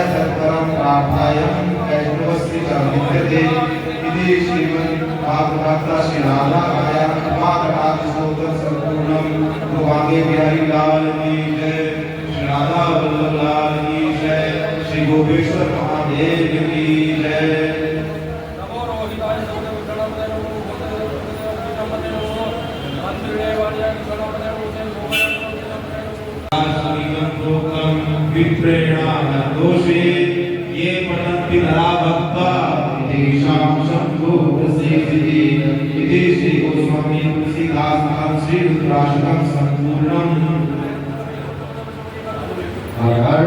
सत्वरं प्रार्थायं वैष्णवस्य च विद्यते इति श्रीमद्भागवत श्रीराधाया मातराजस्तोत्रं संपूर्णं। भगवान बिहारी लाल की जय, श्री राधा वल्लभ लाल की जय, श्री गोपेश्वर महादेव की जय। दोषे ये पठन्ति नरा भक्ता तेषां शम्भो प्रसीदति इति श्री गोस्वामी तुलसीदास महाराज श्री रुद्राष्टकं संपूर्णम्। हर हर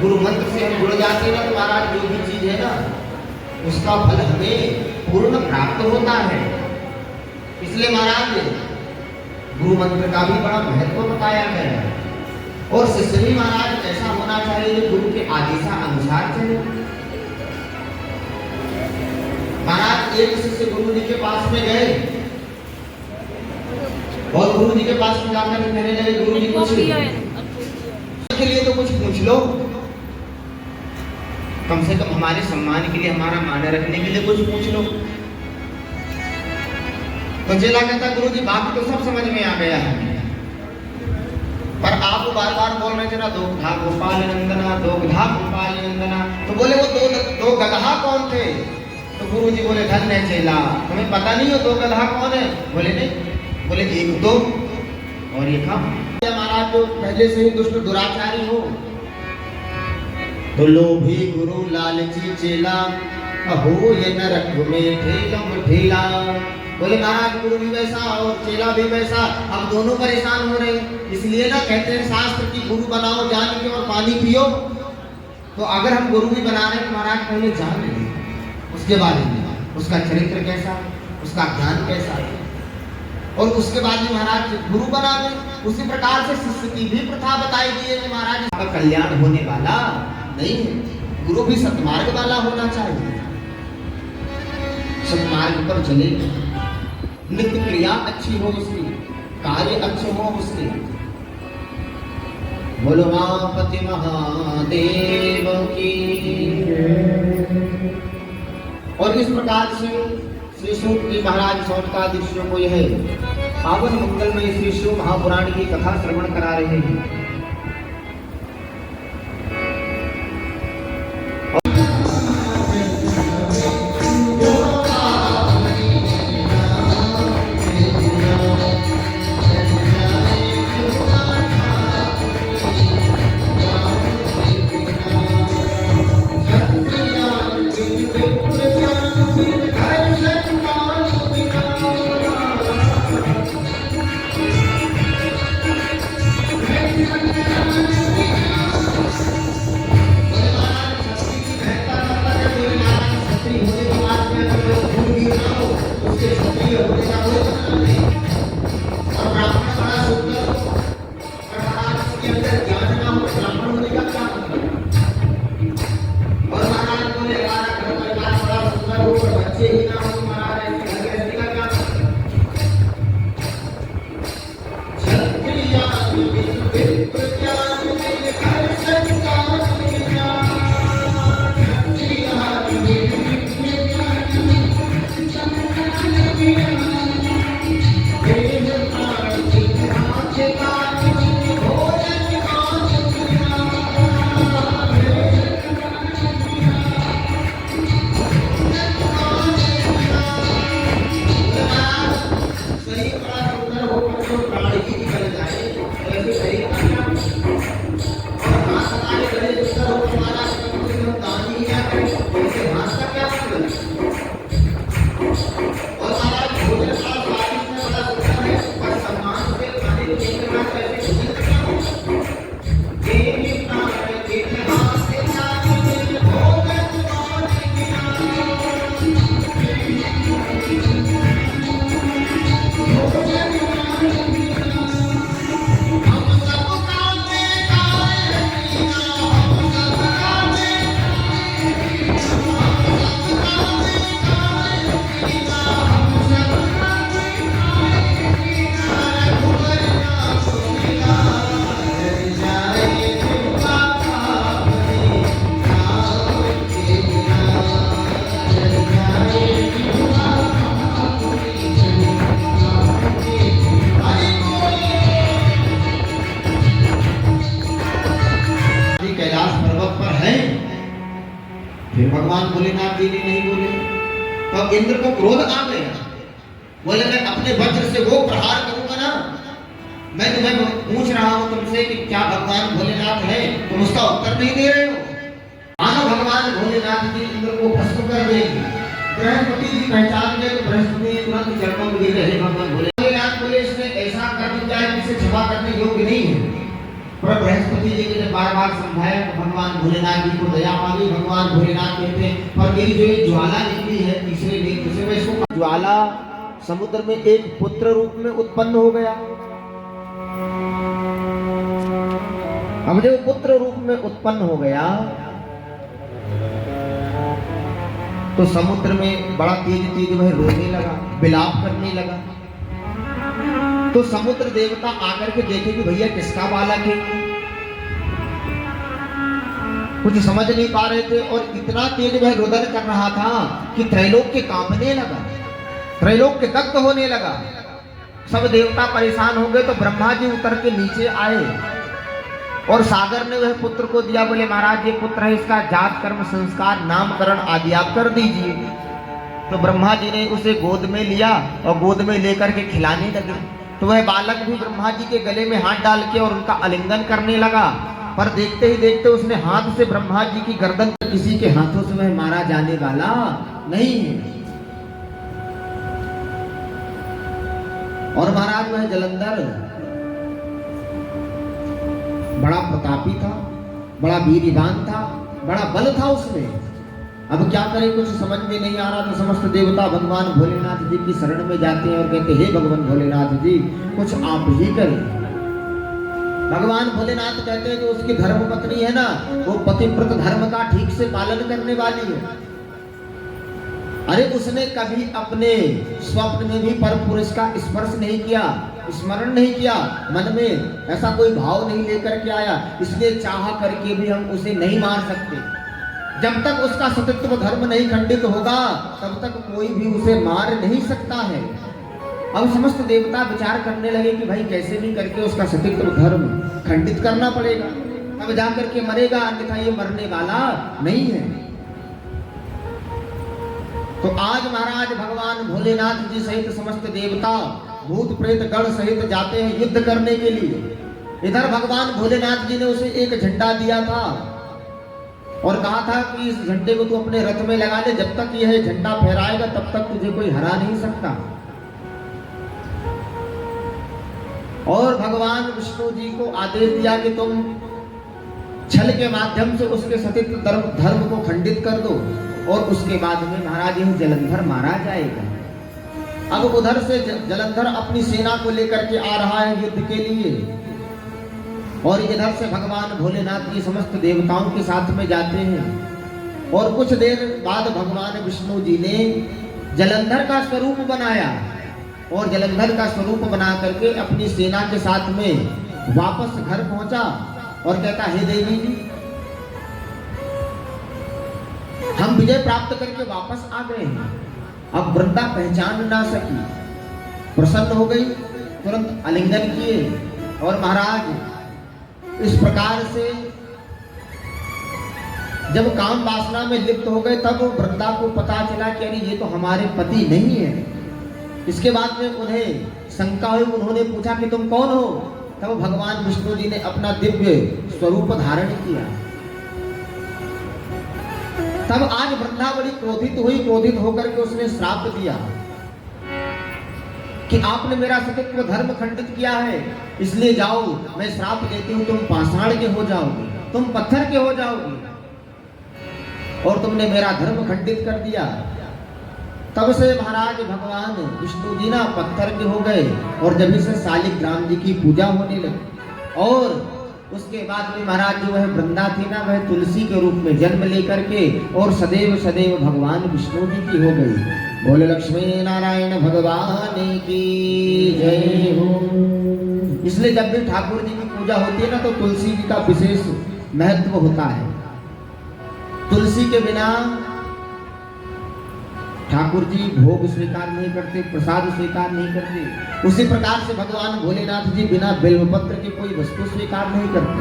गुरु मंत्र से हम जुड़ जाते हैं तो महाराज जो भी चीज है ना उसका फल हमें पूर्ण प्राप्त होता है। इसलिए महाराज गुरु मंत्र का भी बड़ा महत्व बताया गया है। और शिष्य भी महाराज ऐसा होना चाहिए जो गुरु के आदेश अनुसार चले। महाराज एक शिष्य गुरु जी के पास में गए और गुरु जी के पास में जाकर कहने लगे गुरु जी कुछ के लिए तो कुछ पूछ लो, कम से कम हमारे सम्मान के लिए, हमारा मान रखने के लिए कुछ पूछ लो। तो चेला कहता गुरु जी बात तो सब समझ में आ गया है, पर आप बार बार बोल रहे थे ना दोग्धा गोपाल नंदना, दोग्धा गोपाल नंदना। तो बोले वो दो गधा कौन थे? तो गुरु जी बोले धन्य है चेला, तुम्हें पता नहीं हो दो गधा कौन है? बोले नहीं। बोले एक तो और एक हम। महाराज जो पहले से ही दुष्ट दुराचारी हो तो लोभी गुरु लालची चेला, अहो ये नरक में ठेलम ठेला। बोले महाराज गुरु भी वैसा और चेला भी वैसा, अब दोनों परेशान हो रहे हैं। इसलिए ना कहते हैं शास्त्र की गुरु बनाओ जान के और पानी पियो। तो अगर हम गुरु भी बना रहे हैं तो महाराज पहले जान लें उसके बारे में, उसका चरित्र कैसा, उसका ज्ञान कैसा है, और उसके बाद में महाराज गुरु बना दें। उसी प्रकार से शिष्य की भी प्रथा बताई गई है कि महाराज का कल्याण होने वाला नहीं है, गुरु भी सत्मार्ग वाला होना चाहिए, सत्मार्ग पर चले, नित्य क्रिया अच्छी हो उसकी, कार्य अच्छे हो उसके। बोलो मापति महादेव की। और इस प्रकार से श्री सूत की महाराज सौनकादिशियों को यह पावन मंगलमय श्री शिव महापुराण की कथा श्रवण करा रहे हैं। Thank you. फिर भगवान भोलेनाथ जी ने नहीं बोले, तो इंद्र को क्रोध आ गया। बोले मैं अपने वज्र से वो प्रहार करूंगा ना, मैं तुम्हें पूछ रहा हूं तुमसे कि क्या भगवान भोलेनाथ है, तुम उसका उत्तर नहीं दे रहे हो। मानो भगवान भोलेनाथ जी इंद्र को भस्म कर देंगे। बृहस्पति जी पहचान गए तो बृहस्पति तुरंत चरणों में गिर रहे भगवान भोलेनाथ बोले इसने ऐसा कर दिया है जिसे क्षमा करने योग्य नहीं है। पर बृहस्पति जी ने बार बार समझाया तो भगवान भोलेनाथ जी को दया आ गई। भगवान भोलेनाथ कहते हैं पर मेरी जो ये ज्वाला निकली है तीसरे नेत्र से, मैं इसको ज्वाला समुद्र में एक पुत्र रूप में उत्पन्न हो गया। अब जब पुत्र रूप में उत्पन्न हो गया तो समुद्र में बड़ा तेज तेज वह रोने लगा, विलाप करने लगा। तो समुद्र देवता आकर के देखे कि भैया किसका बालक है, कुछ समझ नहीं पा रहे थे। और इतना तेज वह रुदन कर रहा था कि त्रैलोक के कांपने लगा, त्रैलोक के दग्ध होने लगा। सब देवता परेशान हो गए। तो ब्रह्मा जी उतर के नीचे आए और सागर ने वह पुत्र को दिया। बोले महाराज ये पुत्र है, इसका जात कर्म संस्कार नामकरण आदि आप कर दीजिए। तो ब्रह्मा जी ने उसे गोद में लिया और गोद में लेकर के खिलाने लगे। तो वह बालक भी ब्रह्मा जी के गले में हाथ डाल के और उनका आलिंगन करने लगा। पर देखते ही देखते उसने हाथ से ब्रह्मा जी की गर्दन, किसी के हाथों से वह मारा जाने वाला नहीं है। और महाराज वह जलंधर बड़ा प्रतापी था, बड़ा वीरवान था, बड़ा बल था उसमें। अब क्या करें, कुछ समझ में नहीं आ रहा। तो समस्त देवता भगवान भोलेनाथ जी की शरण में जाते हैं और कहते हे भगवान भोलेनाथ जी कुछ आप ही करें। भगवान भोलेनाथ कहते हैं जो उसकी धर्म पत्नी है ना, वो पतिव्रत धर्म का ठीक से पालन करने वाली है। अरे उसने कभी अपने स्वप्न में भी परम पुरुष का स्पर्श नहीं किया, स्मरण नहीं किया, मन में ऐसा कोई भाव नहीं लेकर के आया। इसलिए चाह करके भी हम उसे नहीं मार सकते। जब तक उसका सतित्व धर्म नहीं खंडित होगा तब तक कोई भी उसे मार नहीं सकता है। अब समस्त देवता विचार करने लगे कि भाई कैसे भी करके उसका सतित्व धर्म खंडित करना पड़ेगा, तब जाकर के मरेगा, अन्यथा ये मरने वाला नहीं है। तो आज महाराज भगवान भोलेनाथ जी सहित समस्त देवता भूत प्रेत गण सहित जाते हैं युद्ध करने के लिए। इधर भगवान भोलेनाथ जी ने उसे एक झंडा दिया था और कहा था कि इस झंडे को तू अपने रथ में लगा ले, जब तक यह झंडा फहराएगा तब तक तुझे कोई हरा नहीं सकता। और भगवान विष्णु जी को आदेश दिया कि तुम छल के माध्यम से उसके सतित्व धर्म को खंडित कर दो और उसके बाद में महाराज यह जलंधर मारा जाएगा। अब उधर से जलंधर अपनी सेना को लेकर के आ रहा है युद्ध के लिए और इधर से भगवान भोलेनाथ जी समस्त देवताओं के साथ में जाते हैं। और कुछ देर बाद भगवान विष्णु जी ने जलंधर का स्वरूप बनाया और जलंधर का स्वरूप बना करके अपनी सेना के साथ में वापस घर पहुंचा और कहता, हे देवी जी, हम विजय प्राप्त करके वापस आ गए हैं। अब वृंदा पहचान ना सकी, प्रसन्न हो गई, तुरंत आलिंगन किए और महाराज इस प्रकार से जब काम वासना में लिप्त हो गए तब वृंदा को पता चला कि अरे ये तो हमारे पति नहीं है। इसके बाद में उन्हें शंका हुई, उन्होंने पूछा कि तुम कौन हो? तब भगवान विष्णु जी ने अपना दिव्य स्वरूप धारण किया। तब आज वृंदा बड़ी क्रोधित हुई, क्रोधित होकर के उसने श्राप दिया कि आपने मेरा सतीत्व धर्म खंडित किया है, इसलिए जाओ, मैं श्राप देती हूं, तुम पाषाण के हो जाओगे, तुम पत्थर के हो जाओगे, और तुमने मेरा धर्म खंडित कर दिया। तब से महाराज भगवान विष्णु जी ना पत्थर के हो गए और जब से शालिग्राम जी की पूजा होने लगी। और उसके बाद में महाराज जो है वृंदा थी ना, वह तुलसी के रूप में जन्म लेकर के और सदैव सदैव भगवान विष्णु जी की हो गई। बोले लक्ष्मी नारायण भगवान की जय हो। इसलिए जब भी ठाकुर जी की पूजा होती है ना तो तुलसी जी का विशेष महत्व होता है। तुलसी के बिना ठाकुर जी भोग स्वीकार नहीं करते, प्रसाद स्वीकार नहीं करते। उसी प्रकार से भगवान भोलेनाथ जी बिना बेलपत्र की कोई वस्तु स्वीकार नहीं करते।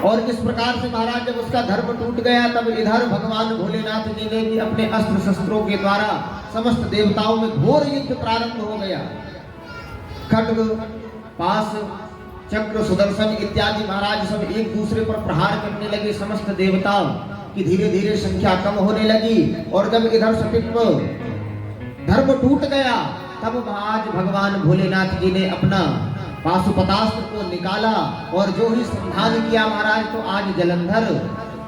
और इस प्रकार से महाराज जब उसका धर्म टूट गया तब इधर भगवान भोलेनाथ जी ने भी अपने अस्त्र शस्त्रों के द्वारा समस्त देवताओं में घोर युद्ध प्रारंभ हो गया। खड्ग, पास, चक्र, सुदर्शन इत्यादि महाराज सब एक दूसरे पर प्रहार करने लगे। समस्त देवताओं की धीरे धीरे संख्या कम होने लगी और जब इधर सतीत्व धर्म टूट गया तब आज भगवान भोलेनाथ जी ने अपना पाशुपतास्त्र को निकाला और जो ही संधान किया महाराज तो आज जलंधर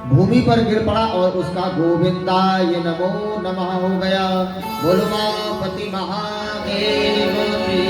भूमि पर गिर पड़ा और उसका गोविंदाय नमो नमः हो गया। बोलो उमापति महादेव की।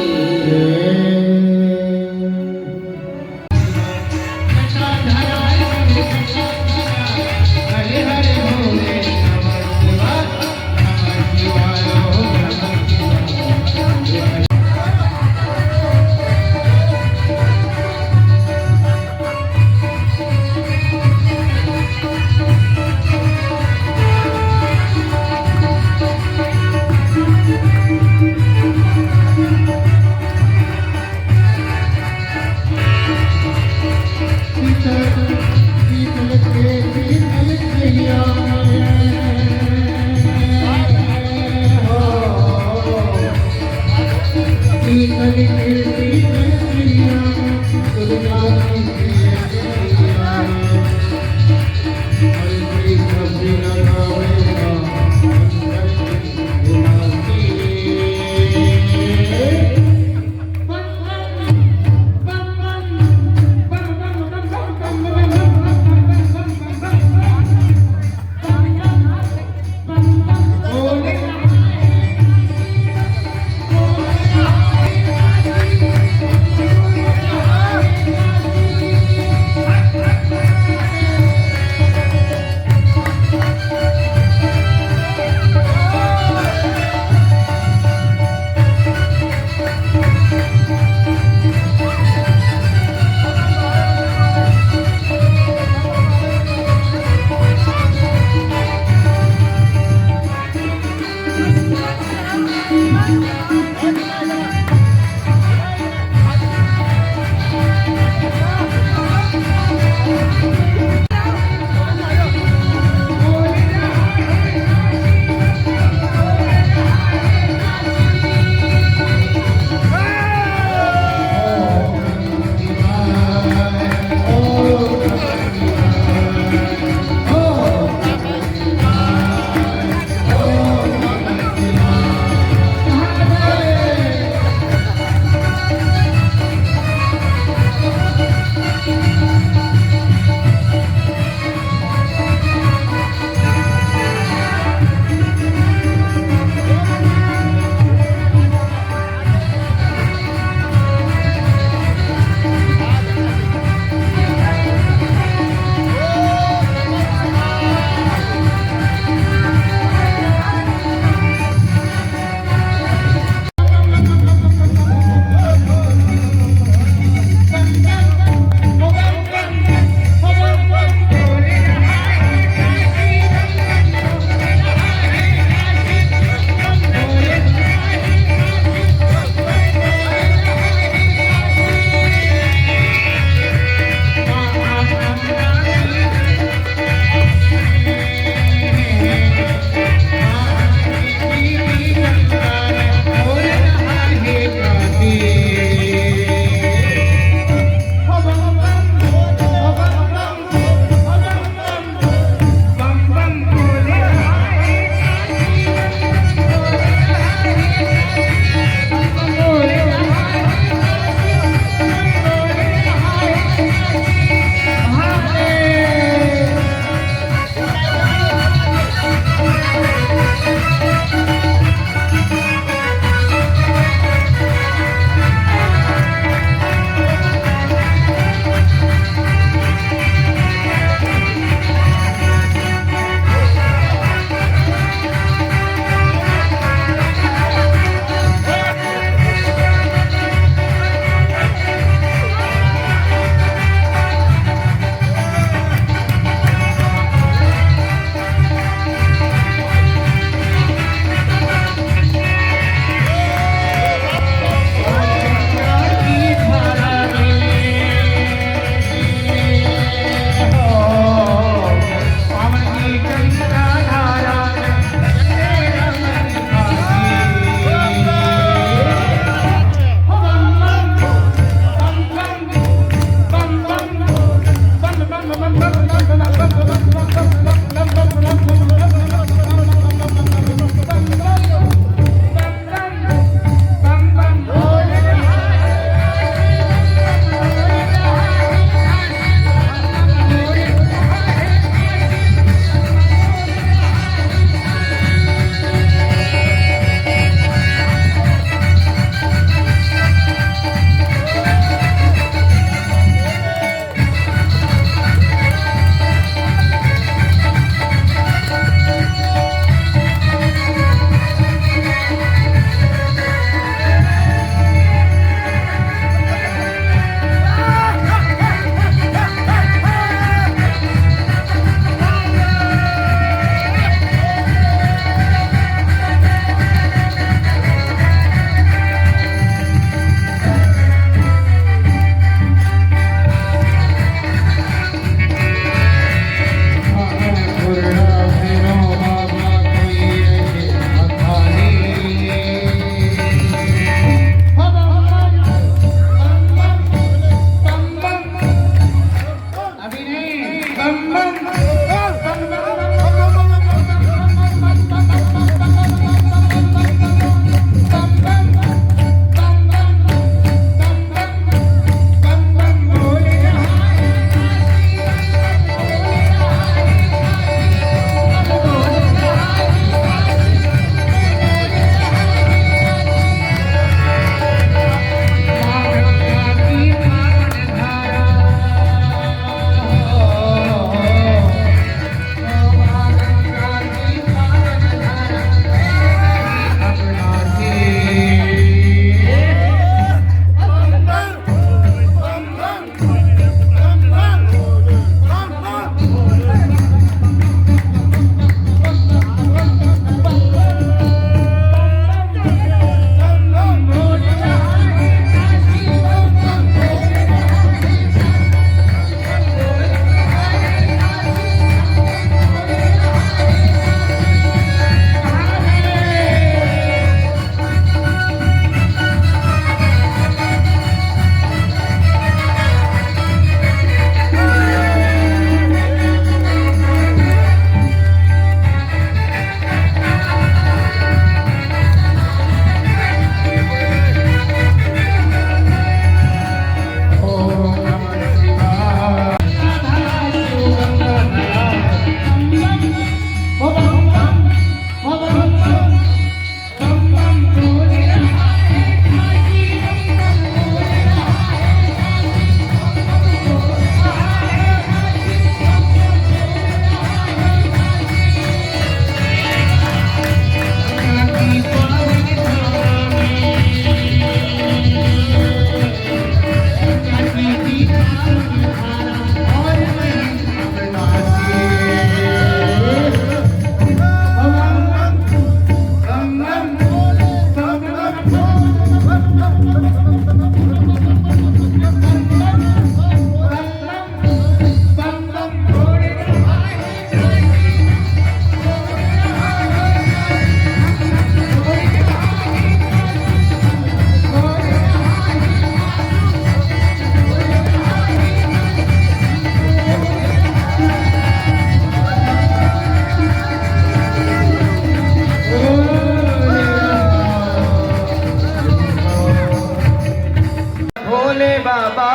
भोले बाबा।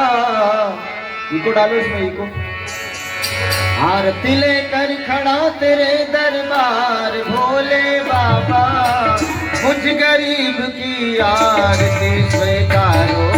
इको डालो इसमें, इको। आरती लेकर खड़ा तेरे दरबार भोले बाबा, मुझ गरीब की आरती स्वीकारो